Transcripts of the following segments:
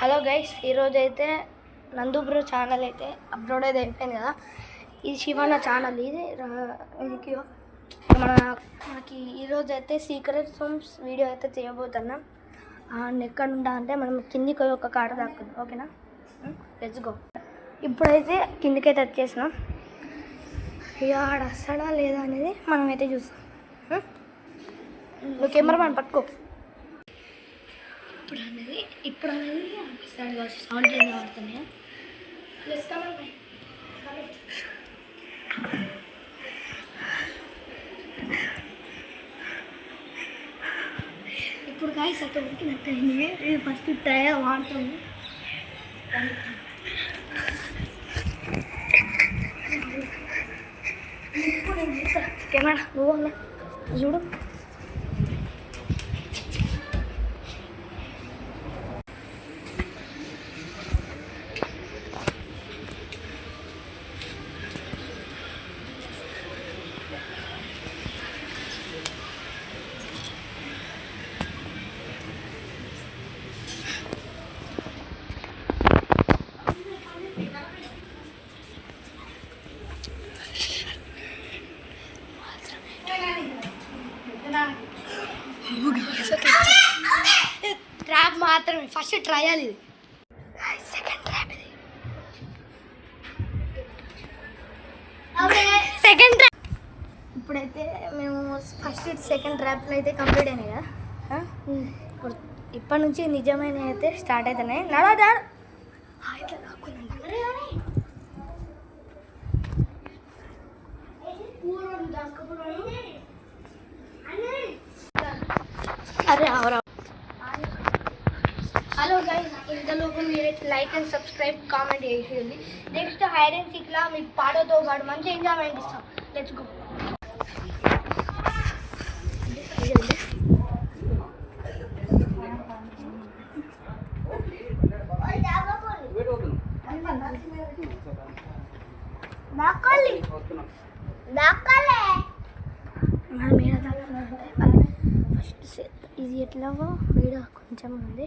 Hello guys, ఈరోజు అయితే నందు బ్రో ఛానల్ అయితే అప్లోడ్ అయితే అయిపోయింది కదా. ఇది శివన్న ఛానల్. ఇది మనకి ఈరోజు అయితే సీక్రెట్ రూమ్స్ వీడియో అయితే చేయబోతున్నాం. ఎక్కడ ఉంటా అంటే మనం కిందికి ఒక కాడ దాక్కున్నాం. ఓకేనా, లెట్స్ గో. ఇప్పుడైతే కిందికైతే వచ్చేసినాం. ఇక ఆడ వస్తాడా లేదా అనేది మనం అయితే చూస్తాం. నువ్వు కెమెరా మనం పట్టుకో. ఇప్పుడు అనేది సౌండ్ ఏం వాడుతున్నాయా? ఇప్పుడు గాయస్ అక్కడ ఉడికినట్టయింది. ఇది ఫస్ట్ ట్రై వాడుతుంది. కెమెరా నువ్వు చూడు. ట్రాప్ మాత్రమే ఫస్ట్ ట్రయల్. ఇది సెకండ్ ట్రాప్. ఇది సెకండ్ ట్రాప్. ఇప్పుడైతే మేము ఫస్ట్ సెకండ్ ట్రాప్లో అయితే కంప్లీట్ అయినాయి కదా. ఇప్పటి నుంచి నిజమైన అయితే స్టార్ట్ అవుతున్నాయి. నడా అరే అవరా. హలో గైస్, ఇంతలోపు మీరైతే లైక్ అండ్ సబ్స్క్రైబ్ కామెంట్ చేసేయండి. నెక్స్ట్ హైడ్ అండ్ సీక్లా మీకు పాటతో పాటు మంచి ఎంజాయ్మెంట్ ఇస్తాం. Let's go. ఫస్ట్ ఇది ఎట్లాగో వీడ కొంచెం ఉంది.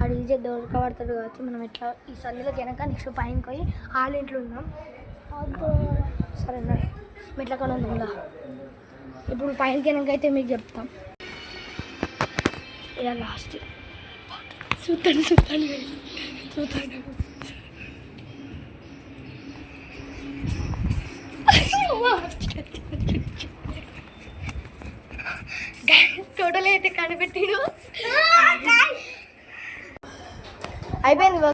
అది ఈజీ దొరకబడతాడు కాబట్టి మనం ఎట్లా ఈ సందులోకి వెనక నెక్స్ట్ పైనకి పోయి వాళ్ళ ఇంట్లో ఉన్నాం. సరేనా, మెట్ల కూడా ఉందా. ఇప్పుడు పైనకి వెనక అయితే మీకు చెప్తాం. ఇలా లాస్ట్ చూస్తాను టోటల్ అయితే కనిపెట్టిడు. అయిపోయింది.